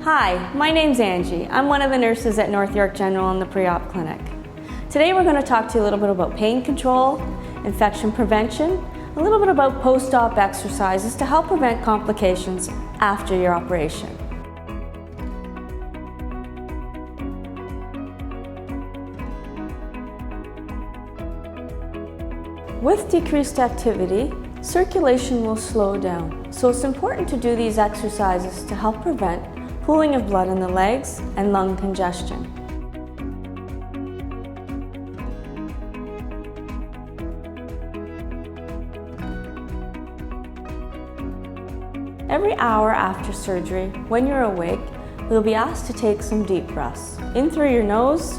Hi, my name's Angie. I'm one of the nurses at North York General in the pre-op clinic. Today we're going to talk to you a little bit about pain control, infection prevention, a little bit about post-op exercises to help prevent complications after your operation. With decreased activity, circulation will slow down, so it's important to do these exercises to help prevent pooling of blood in the legs and lung congestion. Every hour after surgery, when you're awake, you'll be asked to take some deep breaths. In through your nose,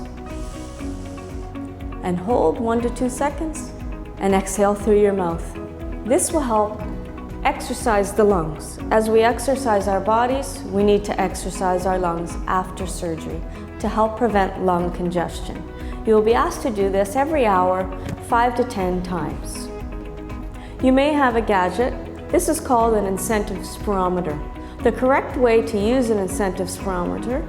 and hold 1 to 2 seconds, and exhale through your mouth. This will help exercise the lungs. As we exercise our bodies, we need to exercise our lungs after surgery to help prevent lung congestion. You will be asked to do this every hour, 5 to 10 times. You may have a gadget. This is called an incentive spirometer. The correct way to use an incentive spirometer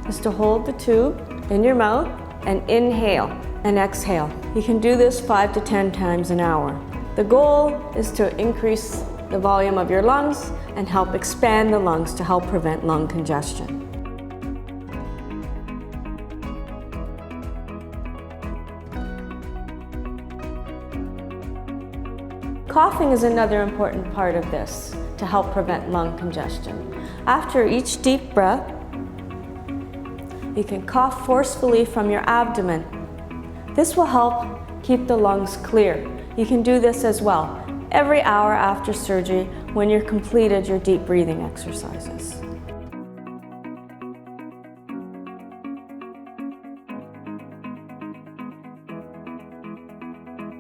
is to hold the tube in your mouth and inhale and exhale. You can do this 5 to 10 times an hour. The goal is to increase the volume of your lungs and help expand the lungs to help prevent lung congestion. Coughing is another important part of this to help prevent lung congestion. After each deep breath, you can cough forcefully from your abdomen. This will help keep the lungs clear. You can do this as well every hour after surgery when you've completed your deep breathing exercises.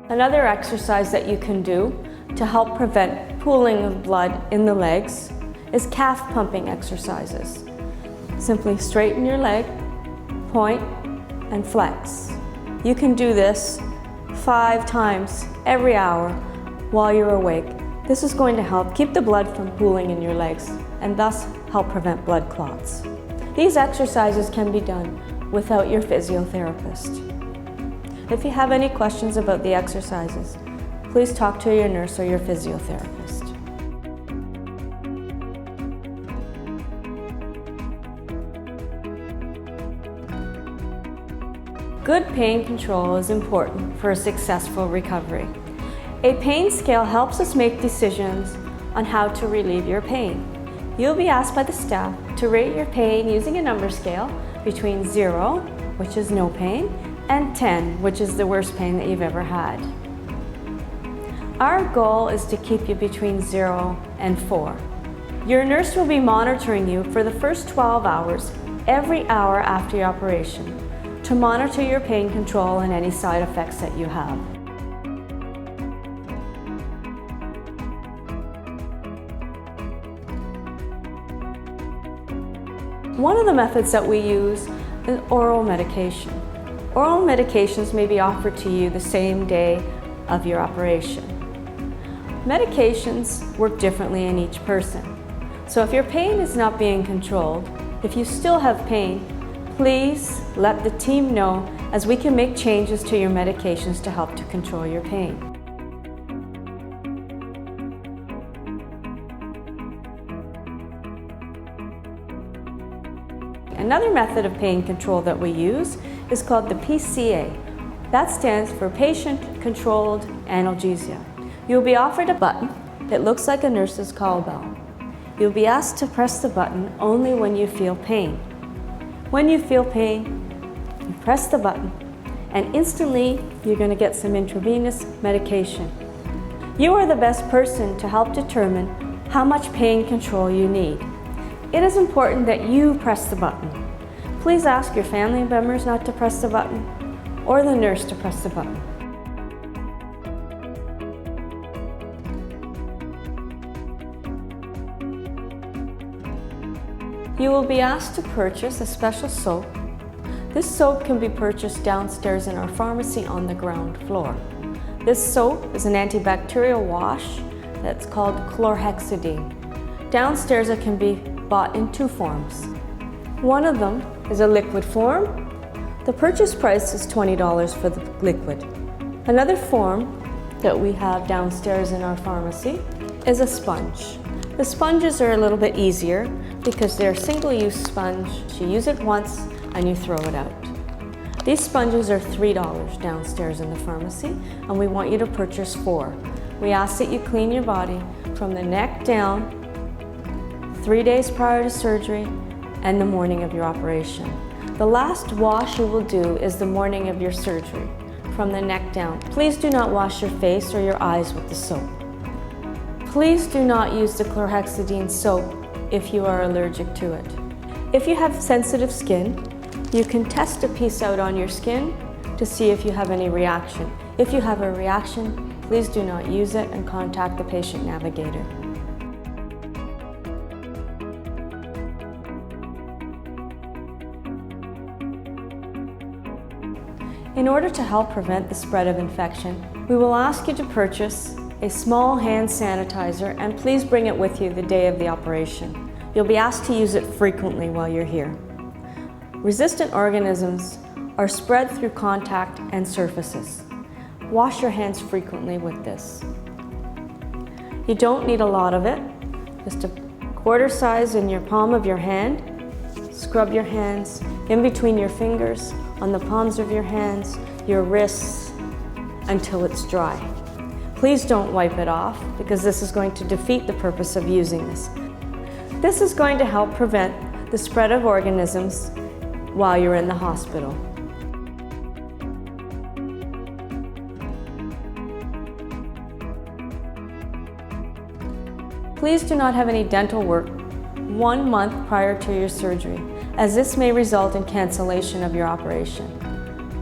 Another exercise that you can do to help prevent pooling of blood in the legs is calf pumping exercises. Simply straighten your leg, point, and flex. You can do this 5 times every hour while you're awake. This is going to help keep the blood from pooling in your legs and thus help prevent blood clots. These exercises can be done without your physiotherapist. If you have any questions about the exercises, please talk to your nurse or your physiotherapist. Good pain control is important for a successful recovery. A pain scale helps us make decisions on how to relieve your pain. You'll be asked by the staff to rate your pain using a number scale between 0, which is no pain, and 10, which is the worst pain that you've ever had. Our goal is to keep you between 0 and 4. Your nurse will be monitoring you for the first 12 hours every hour after your operation to monitor your pain control and any side effects that you have. One of the methods that we use is oral medication. Oral medications may be offered to you the same day of your operation. Medications work differently in each person. So if your pain is not being controlled, if you still have pain, please let the team know as we can make changes to your medications to help to control your pain. Another method of pain control that we use is called the PCA. That stands for Patient Controlled Analgesia. You'll be offered a button that looks like a nurse's call bell. You'll be asked to press the button only when you feel pain. When you feel pain, you press the button and instantly you're going to get some intravenous medication. You are the best person to help determine how much pain control you need. It is important that you press the button. Please ask your family members not to press the button or the nurse to press the button. You will be asked to purchase a special soap. This soap can be purchased downstairs in our pharmacy on the ground floor. This soap is an antibacterial wash that's called chlorhexidine. Downstairs it can be bought in 2 forms. One of them is a liquid form. The purchase price is $20 for the liquid. Another form that we have downstairs in our pharmacy is a sponge. The sponges are a little bit easier because they're a single-use sponge. You use it once and you throw it out. These sponges are $3 downstairs in the pharmacy, and we want you to purchase 4. We ask that you clean your body from the neck down 3 days prior to surgery and the morning of your operation. The last wash you will do is the morning of your surgery, from the neck down. Please do not wash your face or your eyes with the soap. Please do not use the chlorhexidine soap if you are allergic to it. If you have sensitive skin, you can test a piece out on your skin to see if you have any reaction. If you have a reaction, please do not use it and contact the patient navigator. In order to help prevent the spread of infection, we will ask you to purchase a small hand sanitizer, and please bring it with you the day of the operation. You'll be asked to use it frequently while you're here. Resistant organisms are spread through contact and surfaces. Wash your hands frequently with this. You don't need a lot of it, just a quarter size in your palm of your hand. Scrub your hands in between your fingers, on the palms of your hands, your wrists, until it's dry. Please don't wipe it off because this is going to defeat the purpose of using this. This is going to help prevent the spread of organisms while you're in the hospital. Please do not have any dental work 1 month prior to your surgery, as this may result in cancellation of your operation.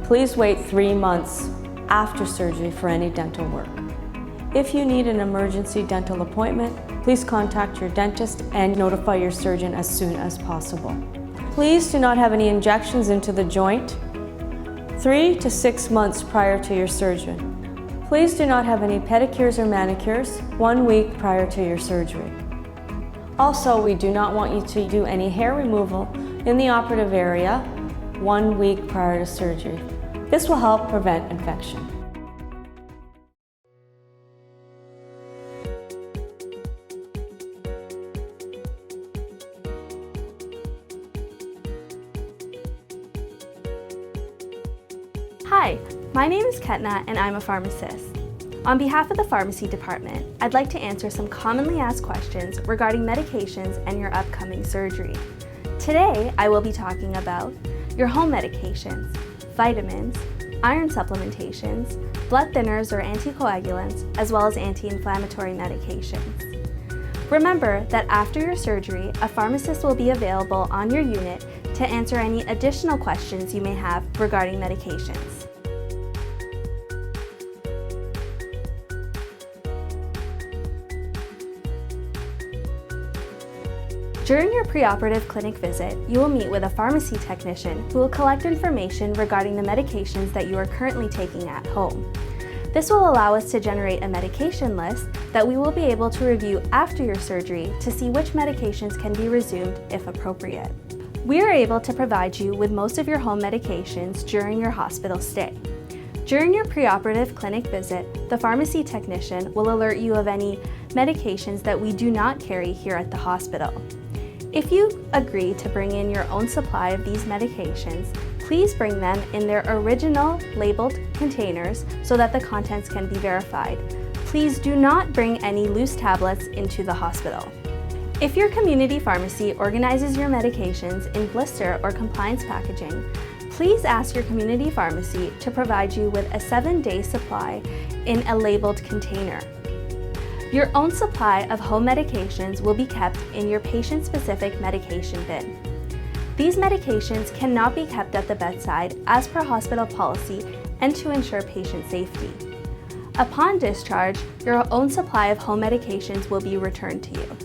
Please wait 3 months after surgery for any dental work. If you need an emergency dental appointment, please contact your dentist and notify your surgeon as soon as possible. Please do not have any injections into the joint 3 to 6 months prior to your surgery. Please do not have any pedicures or manicures 1 week prior to your surgery. Also, we do not want you to do any hair removal in the operative area 1 week prior to surgery. This will help prevent infection. Hi, my name is Ketna and I'm a pharmacist. On behalf of the pharmacy department, I'd like to answer some commonly asked questions regarding medications and your upcoming surgery. Today, I will be talking about your home medications, vitamins, iron supplementations, blood thinners or anticoagulants, as well as anti-inflammatory medications. Remember that after your surgery, a pharmacist will be available on your unit to answer any additional questions you may have regarding medications. During your preoperative clinic visit, you will meet with a pharmacy technician who will collect information regarding the medications that you are currently taking at home. This will allow us to generate a medication list that we will be able to review after your surgery to see which medications can be resumed if appropriate. We are able to provide you with most of your home medications during your hospital stay. During your preoperative clinic visit, the pharmacy technician will alert you of any medications that we do not carry here at the hospital. If you agree to bring in your own supply of these medications, please bring them in their original labeled containers so that the contents can be verified. Please do not bring any loose tablets into the hospital. If your community pharmacy organizes your medications in blister or compliance packaging, please ask your community pharmacy to provide you with a 7-day supply in a labeled container. Your own supply of home medications will be kept in your patient-specific medication bin. These medications cannot be kept at the bedside as per hospital policy and to ensure patient safety. Upon discharge, your own supply of home medications will be returned to you.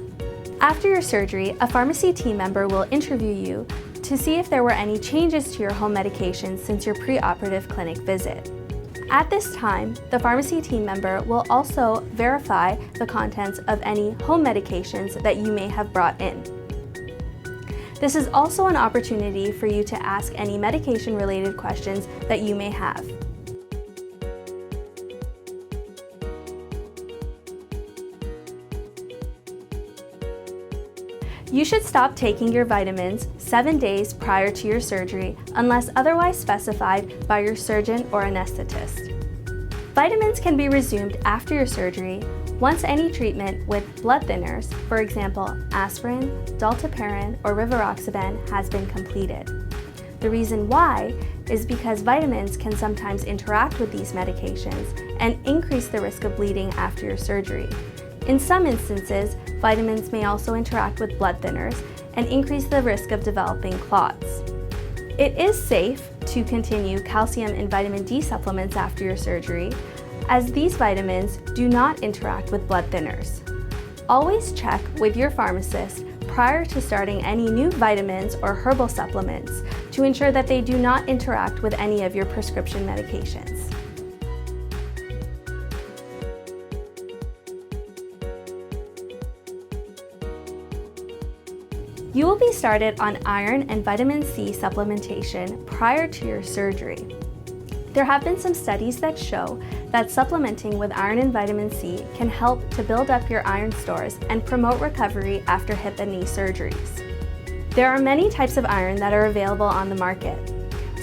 After your surgery, a pharmacy team member will interview you to see if there were any changes to your home medications since your preoperative clinic visit. At this time, the pharmacy team member will also verify the contents of any home medications that you may have brought in. This is also an opportunity for you to ask any medication-related questions that you may have. You should stop taking your vitamins 7 days prior to your surgery unless otherwise specified by your surgeon or anesthetist. Vitamins can be resumed after your surgery once any treatment with blood thinners, for example aspirin, dalteparin, or rivaroxaban, has been completed. The reason why is because vitamins can sometimes interact with these medications and increase the risk of bleeding after your surgery. In some instances, vitamins may also interact with blood thinners and increase the risk of developing clots. It is safe to continue calcium and vitamin D supplements after your surgery, as these vitamins do not interact with blood thinners. Always check with your pharmacist prior to starting any new vitamins or herbal supplements to ensure that they do not interact with any of your prescription medications. You will be started on iron and vitamin C supplementation prior to your surgery. There have been some studies that show that supplementing with iron and vitamin C can help to build up your iron stores and promote recovery after hip and knee surgeries. There are many types of iron that are available on the market.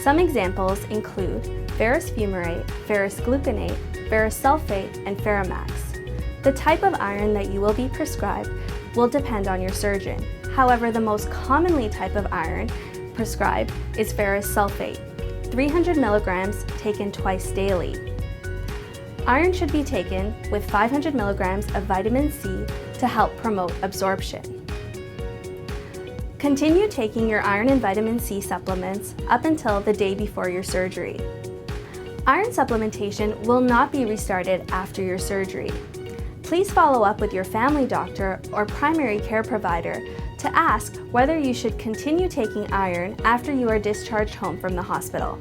Some examples include ferrous fumarate, ferrous gluconate, ferrous sulfate, and ferromax. The type of iron that you will be prescribed will depend on your surgeon. However, the most commonly type of iron prescribed is ferrous sulfate, 300 milligrams taken twice daily. Iron should be taken with 500 milligrams of vitamin C to help promote absorption. Continue taking your iron and vitamin C supplements up until the day before your surgery. Iron supplementation will not be restarted after your surgery. Please follow up with your family doctor or primary care provider to ask whether you should continue taking iron after you are discharged home from the hospital.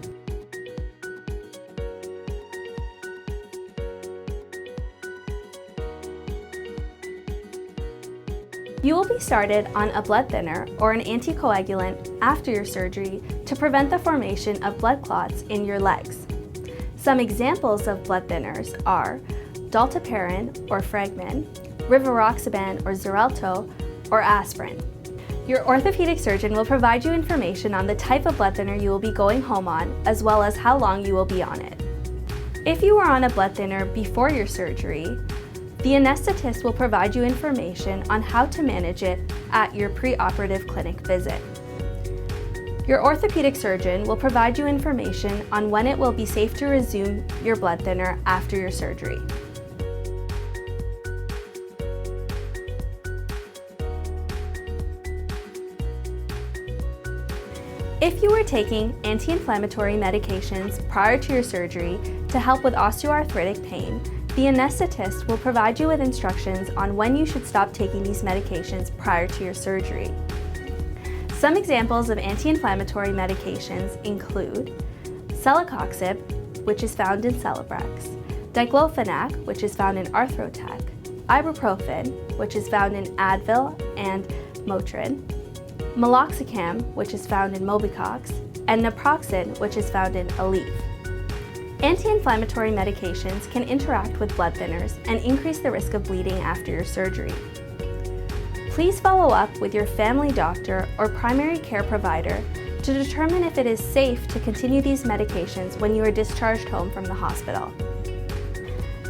You will be started on a blood thinner or an anticoagulant after your surgery to prevent the formation of blood clots in your legs. Some examples of blood thinners are dalteparin or Fragmin, rivaroxaban or Xarelto, or aspirin. Your orthopedic surgeon will provide you information on the type of blood thinner you will be going home on, as well as how long you will be on it. If you are on a blood thinner before your surgery, the anesthetist will provide you information on how to manage it at your preoperative clinic visit. Your orthopedic surgeon will provide you information on when it will be safe to resume your blood thinner after your surgery. If you were taking anti-inflammatory medications prior to your surgery to help with osteoarthritic pain, the anesthetist will provide you with instructions on when you should stop taking these medications prior to your surgery. Some examples of anti-inflammatory medications include celecoxib, which is found in Celebrex, diclofenac, which is found in Arthrotec, ibuprofen, which is found in Advil and Motrin, meloxicam, which is found in Mobicox, and naproxen, which is found in Aleve. Anti-inflammatory medications can interact with blood thinners and increase the risk of bleeding after your surgery. Please follow up with your family doctor or primary care provider to determine if it is safe to continue these medications when you are discharged home from the hospital.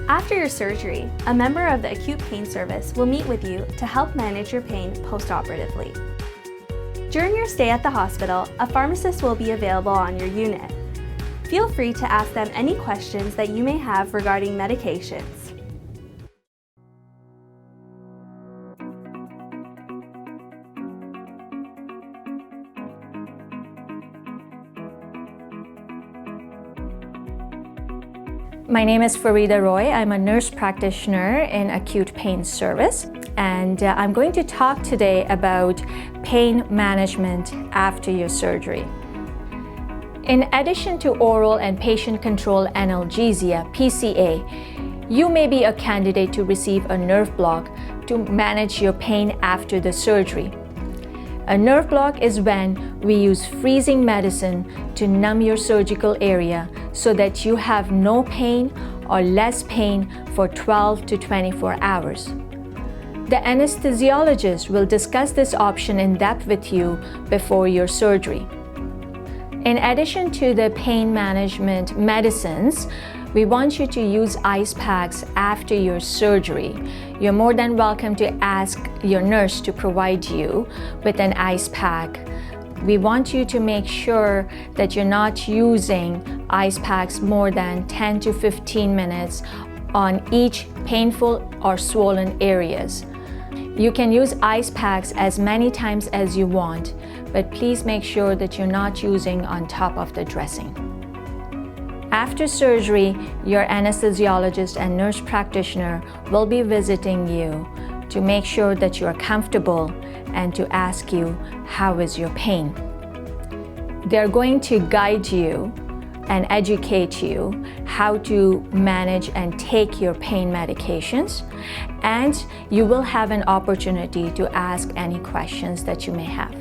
After your surgery, a member of the acute pain service will meet with you to help manage your pain post-operatively. During your stay at the hospital, a pharmacist will be available on your unit. Feel free to ask them any questions that you may have regarding medications. My name is Farida Roy. I'm a nurse practitioner in acute pain service, and I'm going to talk today about pain management after your surgery. In addition to oral and patient-controlled analgesia, PCA, you may be a candidate to receive a nerve block to manage your pain after the surgery. A nerve block is when we use freezing medicine to numb your surgical area so that you have no pain or less pain for 12 to 24 hours. The anesthesiologist will discuss this option in depth with you before your surgery. In addition to the pain management medicines, we want you to use ice packs after your surgery. You're more than welcome to ask your nurse to provide you with an ice pack. We want you to make sure that you're not using ice packs more than 10 to 15 minutes on each painful or swollen areas. You can use ice packs as many times as you want, but please make sure that you're not using on top of the dressing. After surgery, your anesthesiologist and nurse practitioner will be visiting you to make sure that you are comfortable and to ask you, how is your pain? They're going to guide you and educate you how to manage and take your pain medications, and you will have an opportunity to ask any questions that you may have.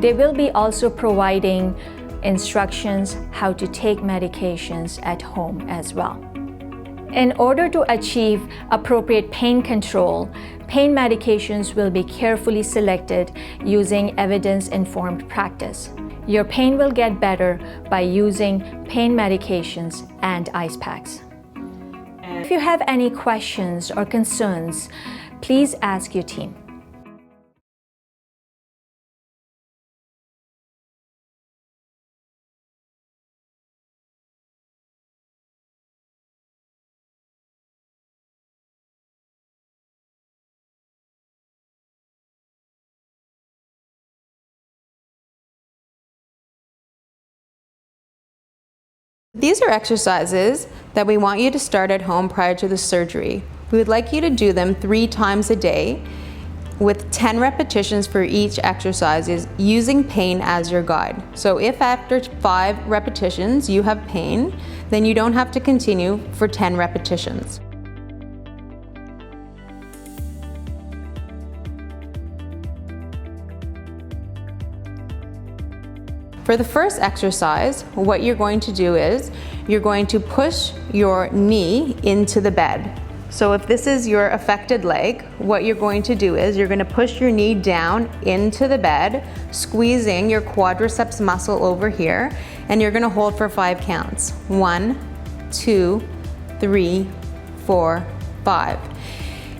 They will be also providing instructions how to take medications at home as well. In order to achieve appropriate pain control, pain medications will be carefully selected using evidence-informed practice. Your pain will get better by using pain medications and ice packs. If you have any questions or concerns, please ask your team. These are exercises that we want you to start at home prior to the surgery. We would like you to do them 3 times a day with 10 repetitions for each exercise using pain as your guide. So if after 5 repetitions you have pain, then you don't have to continue for 10 repetitions. For the first exercise, what you're going to do is you're going to push your knee into the bed. So if this is your affected leg, what you're going to do is you're going to push your knee down into the bed, squeezing your quadriceps muscle over here, and you're going to hold for 5 counts. 1, 2, 3, 4, 5.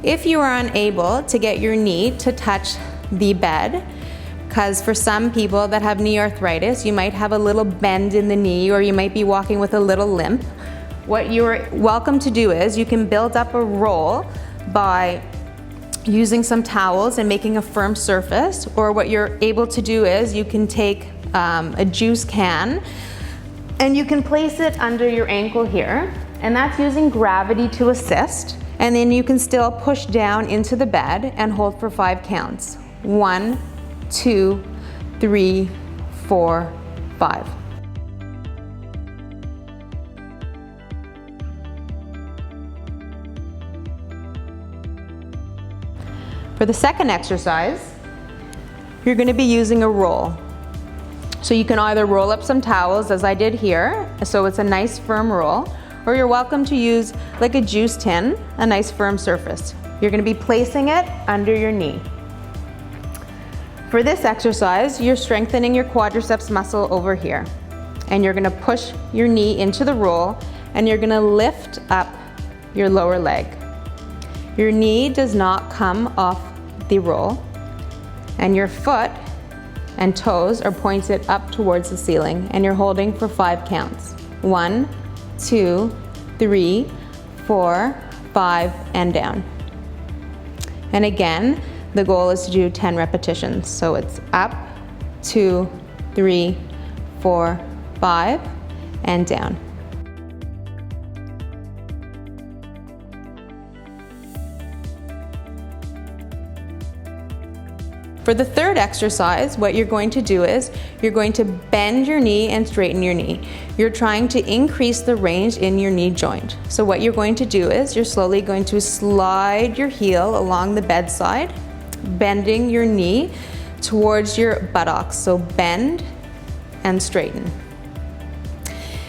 If you are unable to get your knee to touch the bed, because for some people that have knee arthritis, you might have a little bend in the knee or you might be walking with a little limp. What you're welcome to do is you can build up a roll by using some towels and making a firm surface, or what you're able to do is you can take a juice can and you can place it under your ankle here, and that's using gravity to assist, and then you can still push down into the bed and hold for 5 counts. 1, 2, 3, 4, 5. For the second exercise, you're going to be using a roll. So you can either roll up some towels, as I did here, so it's a nice firm roll, or you're welcome to use like a juice tin, a nice firm surface. You're going to be placing it under your knee. For this exercise, you're strengthening your quadriceps muscle over here, and you're going to push your knee into the roll, and you're going to lift up your lower leg. Your knee does not come off the roll, and your foot and toes are pointed up towards the ceiling, and you're holding for 5 counts. 1, 2, 3, 4, 5, and down. And again, the goal is to do 10 repetitions. So it's up, 2, 3, 4, 5, and down. For the third exercise, what you're going to do is you're going to bend your knee and straighten your knee. You're trying to increase the range in your knee joint. So what you're going to do is you're slowly going to slide your heel along the bedside, bending your knee towards your buttocks. So bend and straighten.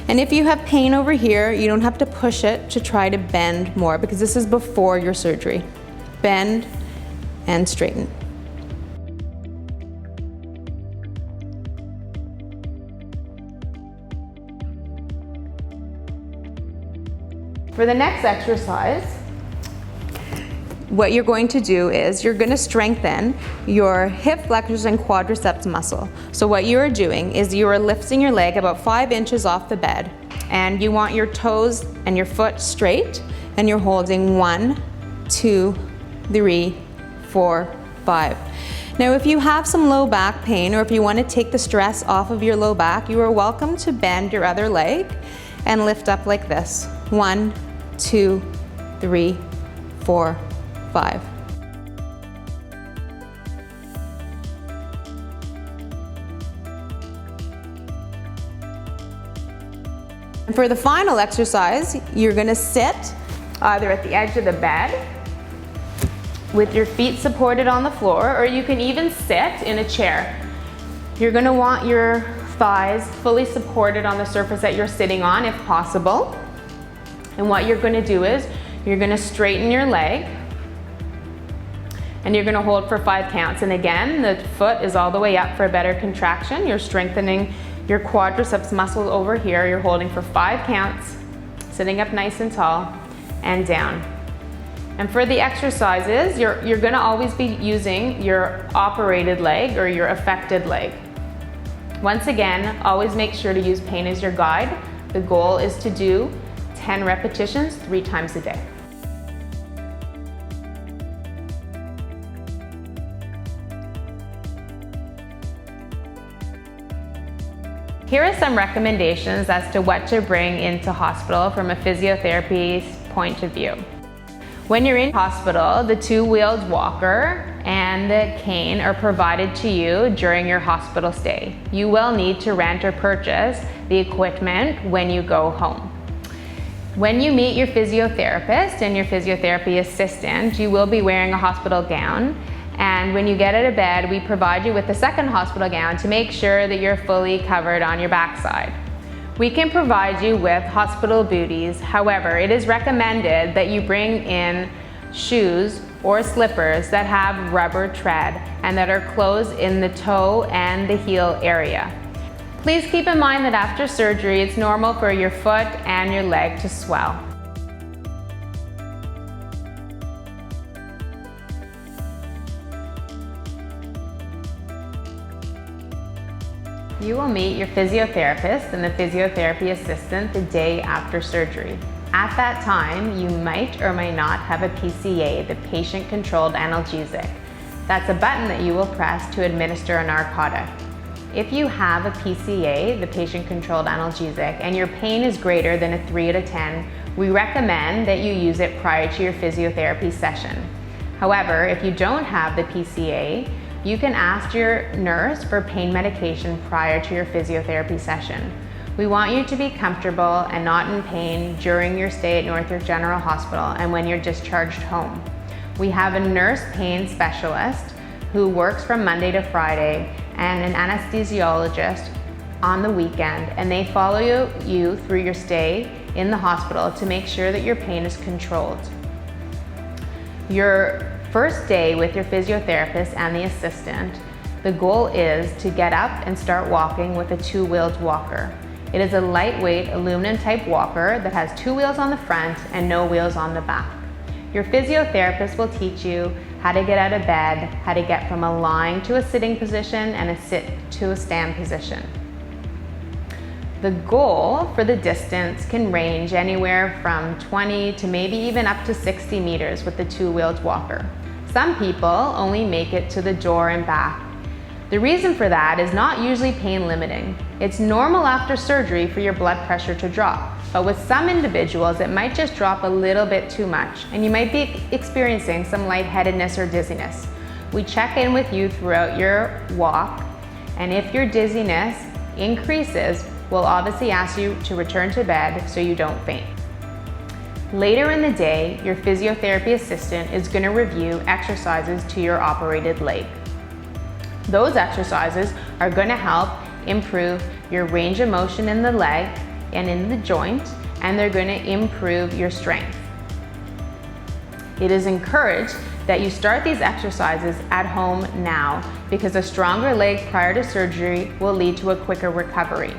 And if you have pain over here, you don't have to push it to try to bend more because this is before your surgery. Bend and straighten. For the next exercise, what you're going to do is you're going to strengthen your hip flexors and quadriceps muscle. So what you are doing is you are lifting your leg about 5 inches off the bed, and you want your toes and your foot straight, and you're holding 1, 2, 3, 4, 5. Now if you have some low back pain, or if you want to take the stress off of your low back, you are welcome to bend your other leg and lift up like this. 1, 2, 3, 4, 5. And for the final exercise, you're going to sit either at the edge of the bed with your feet supported on the floor, or you can even sit in a chair. You're going to want your thighs fully supported on the surface that you're sitting on if possible. And what you're going to do is you're going to straighten your leg and you're going to hold for 5 counts. And again, the foot is all the way up for a better contraction. You're strengthening your quadriceps muscle over here. You're holding for 5 counts, sitting up nice and tall, and down. And for the exercises, you're going to always be using your operated leg or your affected leg. Once again, always make sure to use pain as your guide. The goal is to do 10 repetitions 3 times a day. Here are some recommendations as to what to bring into hospital from a physiotherapy's point of view. When you're in hospital, the 2-wheeled walker and the cane are provided to you during your hospital stay. You will need to rent or purchase the equipment when you go home. When you meet your physiotherapist and your physiotherapy assistant, you will be wearing a hospital gown. And when you get out of bed, we provide you with a second hospital gown to make sure that you're fully covered on your backside. We can provide you with hospital booties. However, it is recommended that you bring in shoes or slippers that have rubber tread and that are closed in the toe and the heel area. Please keep in mind that after surgery, it's normal for your foot and your leg to swell. You will meet your physiotherapist and the physiotherapy assistant the day after surgery. At that time, you might or might not have a PCA, the patient-controlled analgesic. That's a button that you will press to administer a narcotic. If you have a PCA, the patient-controlled analgesic, and your pain is greater than a 3 out of 10, we recommend that you use it prior to your physiotherapy session. However, if you don't have the PCA, you can ask your nurse for pain medication prior to your physiotherapy session. We want you to be comfortable and not in pain during your stay at North York General Hospital and when you're discharged home. We have a nurse pain specialist who works from Monday to Friday and an anesthesiologist on the weekend, and they follow you through your stay in the hospital to make sure that your pain is controlled. Your first day with your physiotherapist and the assistant, the goal is to get up and start walking with a 2-wheeled walker. It is a lightweight aluminum type walker that has 2 wheels on the front and no wheels on the back. Your physiotherapist will teach you how to get out of bed, how to get from a lying to a sitting position and a sit to a stand position. The goal for the distance can range anywhere from 20 to maybe even up to 60 meters with the 2-wheeled walker. Some people only make it to the door and back. The reason for that is not usually pain limiting. It's normal after surgery for your blood pressure to drop, but with some individuals it might just drop a little bit too much and you might be experiencing some lightheadedness or dizziness. We check in with you throughout your walk, and if your dizziness increases, we'll obviously ask you to return to bed so you don't faint. Later in the day, your physiotherapy assistant is going to review exercises to your operated leg. Those exercises are going to help improve your range of motion in the leg and in the joint, and they're going to improve your strength. It is encouraged that you start these exercises at home now, because a stronger leg prior to surgery will lead to a quicker recovery.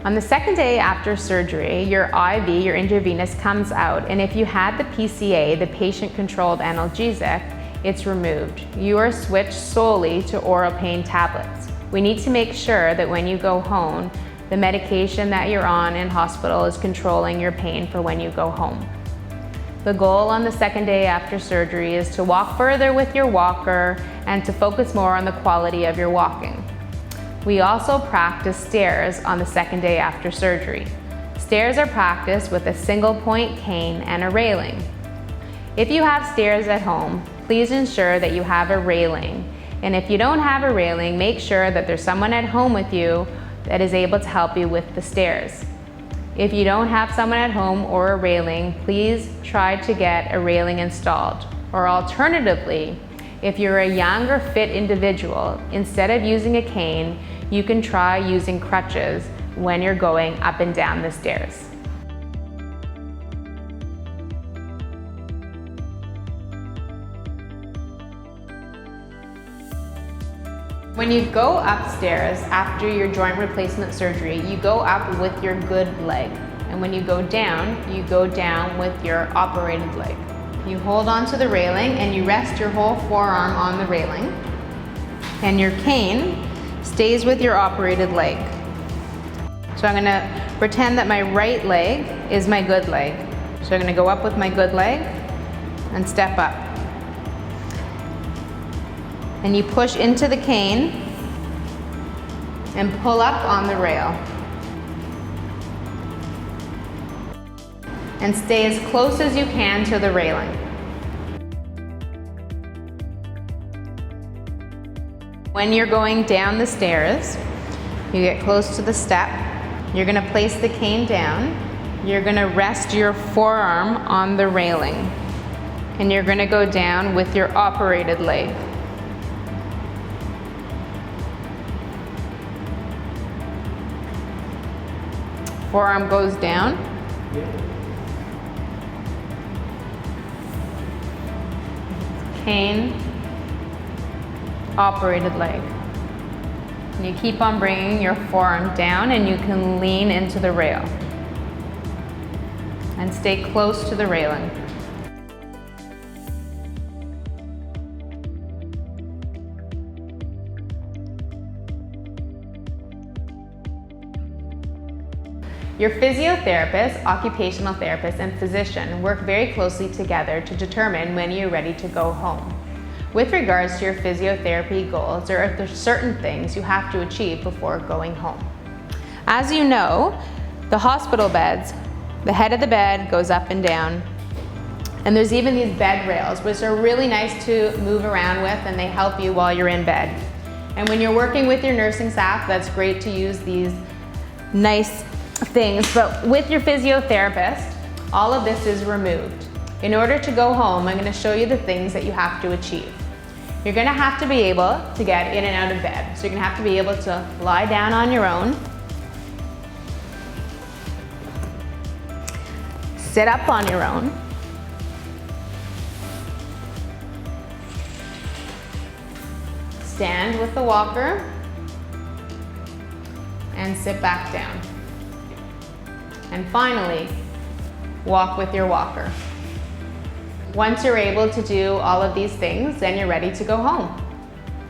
On the second day after surgery, your IV, your intravenous, comes out, and if you had the PCA, the patient-controlled analgesic, it's removed. You are switched solely to oral pain tablets. We need to make sure that when you go home, the medication that you're on in hospital is controlling your pain for when you go home. The goal on the second day after surgery is to walk further with your walker and to focus more on the quality of your walking. We also practice stairs on the second day after surgery. Stairs are practiced with a single point cane and a railing. If you have stairs at home, please ensure that you have a railing. And if you don't have a railing, make sure that there's someone at home with you that is able to help you with the stairs. If you don't have someone at home or a railing, please try to get a railing installed. Or alternatively, if you're a young or fit individual, instead of using a cane, you can try using crutches when you're going up and down the stairs. When you go upstairs after your joint replacement surgery, you go up with your good leg. And when you go down with your operated leg. You hold onto the railing and you rest your whole forearm on the railing. And your cane stays with your operated leg. So I'm gonna pretend that my right leg is my good leg. So I'm gonna go up with my good leg and step up. And you push into the cane and pull up on the rail. And stay as close as you can to the railing. When you're going down the stairs, you get close to the step. You're gonna place the cane down. You're gonna rest your forearm on the railing. And you're gonna go down with your operated leg. Forearm goes down. Cane, operated leg. And you keep on bringing your forearm down, and you can lean into the rail. And stay close to the railing. Your physiotherapist, occupational therapist, and physician work very closely together to determine when you're ready to go home. With regards to your physiotherapy goals, there are certain things you have to achieve before going home. As you know, the hospital beds, the head of the bed goes up and down, and there's even these bed rails, which are really nice to move around with, and they help you while you're in bed. And when you're working with your nursing staff, that's great to use these nice things, but with your physiotherapist, all of this is removed. In order to go home, I'm going to show you the things that you have to achieve. You're going to have to be able to get in and out of bed. So you're going to have to be able to lie down on your own, sit up on your own, stand with the walker, and sit back down. And finally, walk with your walker. Once you're able to do all of these things, then you're ready to go home.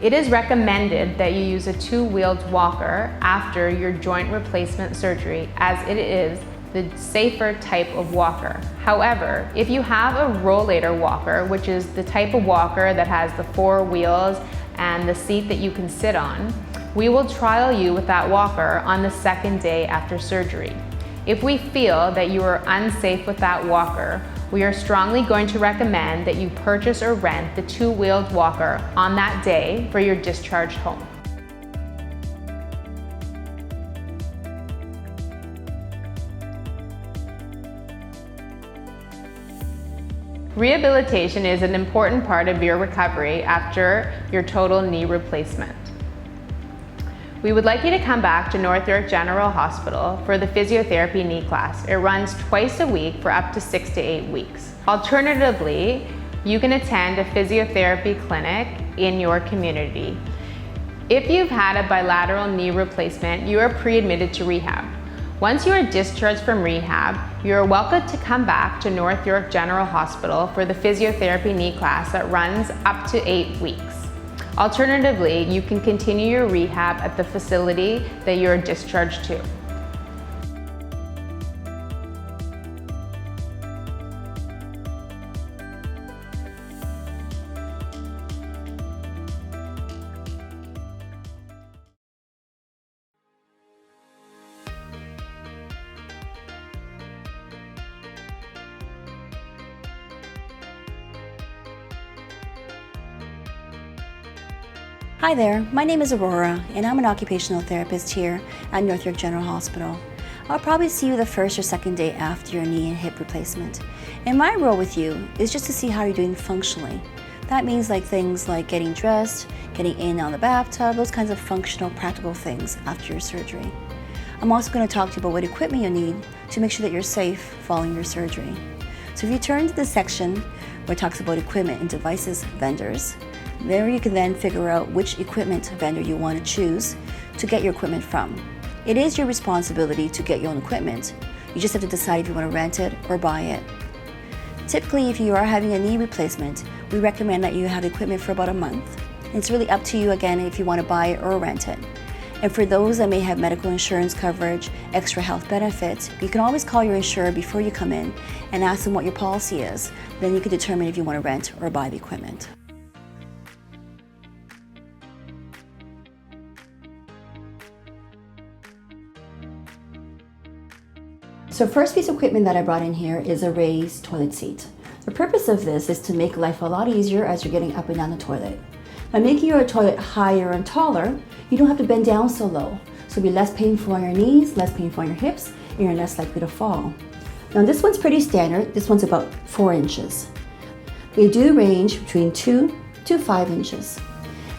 It is recommended that you use a two-wheeled walker after your joint replacement surgery, as it is the safer type of walker. However, if you have a rollator walker, which is the type of walker that has the 4 wheels and the seat that you can sit on, we will trial you with that walker on the second day after surgery. If we feel that you are unsafe with that walker, we are strongly going to recommend that you purchase or rent the two-wheeled walker on that day for your discharge home. Rehabilitation is an important part of your recovery after your total knee replacement. We would like you to come back to North York General Hospital for the physiotherapy knee class. It runs twice a week for up to 6 to 8 weeks. Alternatively, you can attend a physiotherapy clinic in your community. If you've had a bilateral knee replacement, you are pre-admitted to rehab. Once you are discharged from rehab, you are welcome to come back to North York General Hospital for the physiotherapy knee class that runs up to 8 weeks. Alternatively, you can continue your rehab at the facility that you are discharged to. Hi there, my name is Aurora and I'm an occupational therapist here at North York General Hospital. I'll probably see you the first or second day after your knee and hip replacement. And my role with you is just to see how you're doing functionally. That means things like getting dressed, getting in and out of the bathtub, those kinds of functional, practical things after your surgery. I'm also going to talk to you about what equipment you need to make sure that you're safe following your surgery. So if you turn to the section where it talks about equipment and devices vendors, there you can then figure out which equipment vendor you want to choose to get your equipment from. It is your responsibility to get your own equipment. You just have to decide if you want to rent it or buy it. Typically, if you are having a knee replacement, we recommend that you have equipment for about a month. It's really up to you again if you want to buy it or rent it. And for those that may have medical insurance coverage, extra health benefits, you can always call your insurer before you come in and ask them what your policy is. Then you can determine if you want to rent or buy the equipment. So first piece of equipment that I brought in here is a raised toilet seat. The purpose of this is to make life a lot easier as you're getting up and down the toilet. By making your toilet higher and taller, you don't have to bend down so low. So it'll be less painful on your knees, less painful on your hips, and you're less likely to fall. Now this one's pretty standard. This one's about 4 inches. They do range between 2 to 5 inches.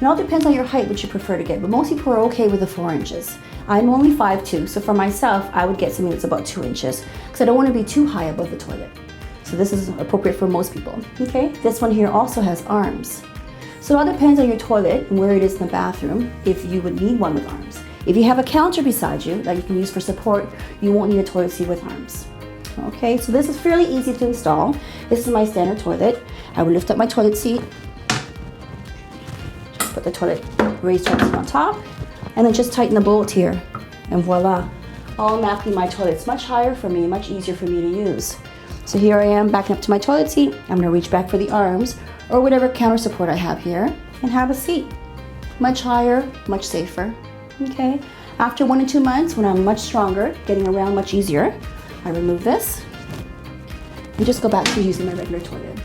It all depends on your height, which you prefer to get, but most people are okay with the 4 inches. I'm only 5'2", so for myself, I would get something that's about 2 inches because I don't want to be too high above the toilet. So this is appropriate for most people, okay? This one here also has arms. So it all depends on your toilet and where it is in the bathroom if you would need one with arms. If you have a counter beside you that you can use for support, you won't need a toilet seat with arms. Okay, so this is fairly easy to install. This is my standard toilet. I would lift up my toilet seat, put the raised toilet seat on top, and then just tighten the bolt here, and voila. Automatically my toilet's much higher for me, much easier for me to use. So here I am backing up to my toilet seat. I'm gonna reach back for the arms, or whatever counter support I have here, and have a seat. Much higher, much safer, okay? After 1 to 2 months, when I'm much stronger, getting around much easier, I remove this, and just go back to using my regular toilet.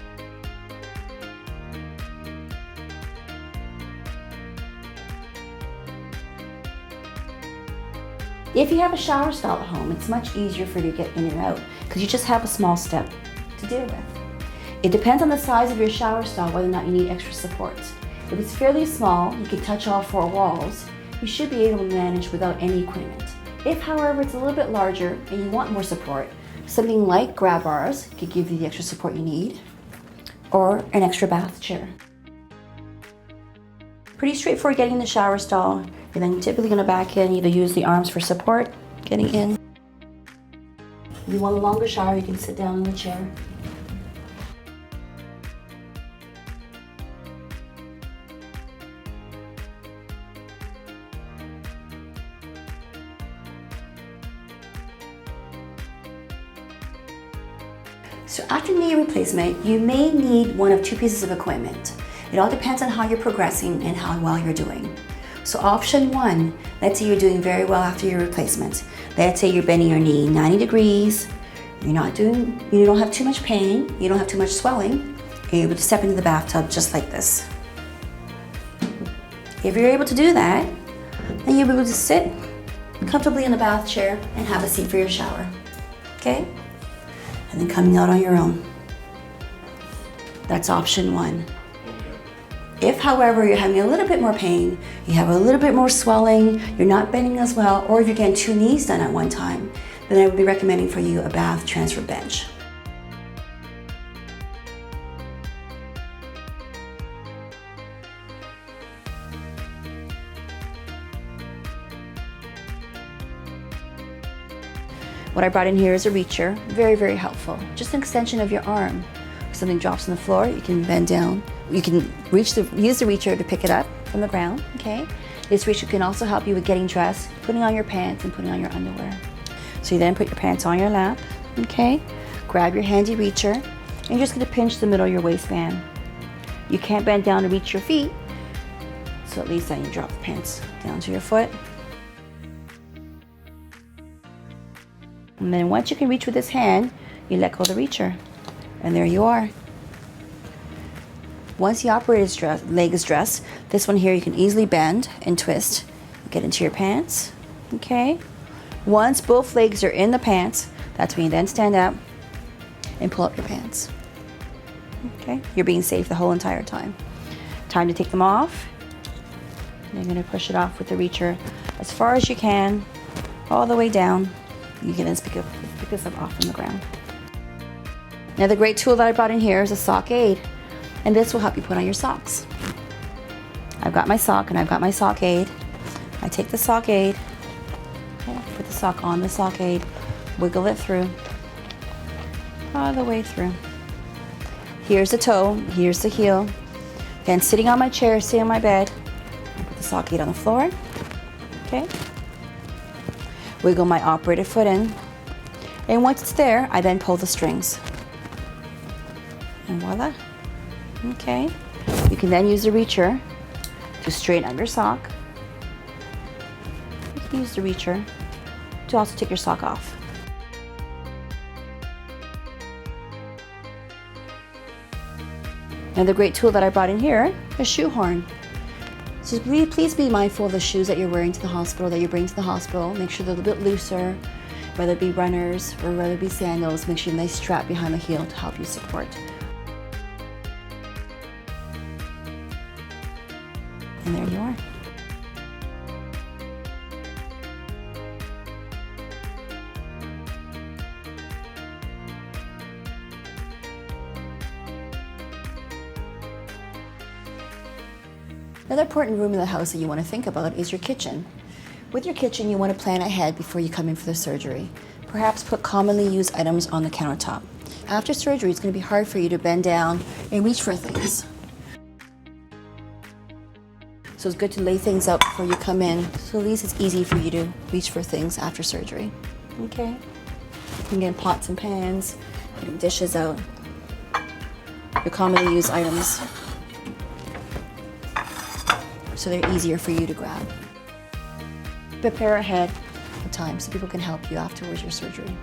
If you have a shower stall at home, it's much easier for you to get in and out because you just have a small step to deal with. It depends on the size of your shower stall whether or not you need extra support. If it's fairly small, you can touch all 4 walls, you should be able to manage without any equipment. If, however, it's a little bit larger and you want more support, something like grab bars could give you the extra support you need, or an extra bath chair. Pretty straightforward getting in the shower stall. You're then typically going to back in, either use the arms for support, getting in. If you want a longer shower, you can sit down in the chair. So after knee replacement, you may need one of 2 pieces of equipment. It all depends on how you're progressing and how well you're doing. So option 1, let's say you're doing very well after your replacement. Let's say you're bending your knee 90 degrees, you don't have too much pain, you don't have too much swelling, and you're able to step into the bathtub just like this. If you're able to do that, then you'll be able to sit comfortably in the bath chair and have a seat for your shower, okay? And then coming out on your own. That's option 1. If, however, you're having a little bit more pain, you have a little bit more swelling, you're not bending as well, or if you're getting 2 knees done at one time, then I would be recommending for you a bath transfer bench. What I brought in here is a reacher, very, very helpful. Just an extension of your arm. If something drops on the floor, you can bend down. You can use the reacher to pick it up from the ground, okay? This reacher can also help you with getting dressed, putting on your pants and putting on your underwear. So you then put your pants on your lap, okay? Grab your handy reacher, and you're just gonna pinch the middle of your waistband. You can't bend down to reach your feet, so at least then you drop the pants down to your foot. And then once you can reach with this hand, you let go of the reacher. And there you are. Once the operator's leg is dressed, this one here you can easily bend and twist. Get into your pants, okay? Once both legs are in the pants, that's when you then stand up and pull up your pants. Okay? You're being safe the whole entire time. Time to take them off. You're gonna push it off with the reacher as far as you can, all the way down. You can then pick this up off from the ground. Another great tool that I brought in here is a sock aid, and this will help you put on your socks. I've got my sock and I've got my sock aid. I take the sock aid, okay, put the sock on the sock aid, wiggle it through, all the way through. Here's the toe, here's the heel. Again, sitting on my chair, sitting on my bed, I put the sock aid on the floor, okay? Wiggle my operated foot in, and once it's there, I then pull the strings. And voila. Okay. You can then use the reacher to straighten up your sock. You can use the reacher to also take your sock off. Another great tool that I brought in here is a shoe horn. So please be mindful of the shoes that you're wearing to the hospital, that you bring to the hospital. Make sure they're a little bit looser, whether it be runners or whether it be sandals. Make sure you have a nice strap behind the heel to help you support. And there you are. Another important room in the house that you want to think about is your kitchen. With your kitchen, you want to plan ahead before you come in for the surgery. Perhaps put commonly used items on the countertop. After surgery, it's going to be hard for you to bend down and reach for things. So it's good to lay things out before you come in, so at least it's easy for you to reach for things after surgery. Okay? You can get pots and pans, putting dishes out, your commonly used items, so they're easier for you to grab. Prepare ahead of time so people can help you afterwards your surgery.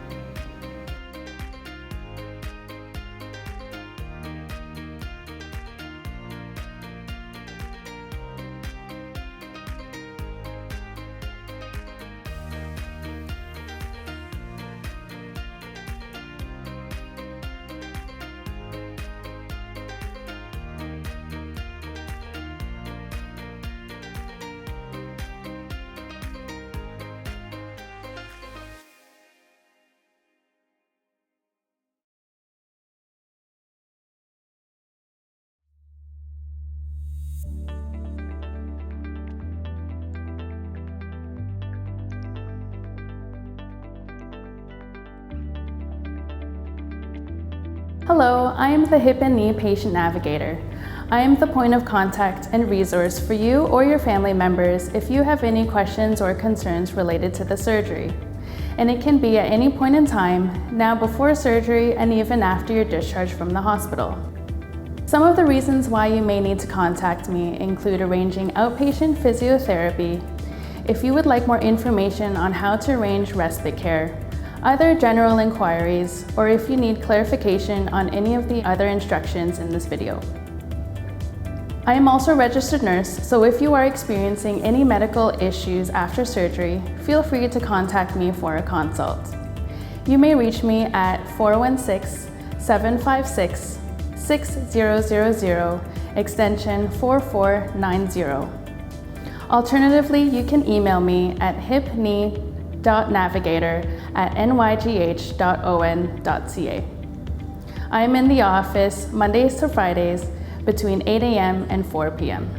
Hello, I am the Hip and Knee Patient Navigator. I am the point of contact and resource for you or your family members if you have any questions or concerns related to the surgery. And it can be at any point in time, now before surgery and even after your discharge from the hospital. Some of the reasons why you may need to contact me include arranging outpatient physiotherapy, if you would like more information on how to arrange respite care, other general inquiries, or if you need clarification on any of the other instructions in this video. I am also a registered nurse, so if you are experiencing any medical issues after surgery, feel free to contact me for a consult. You may reach me at 416-756-6955 6000, extension 4490. Alternatively, you can email me at hipknee.navigator@nygh.on.ca. I am in the office Mondays to Fridays between 8 a.m. and 4 p.m.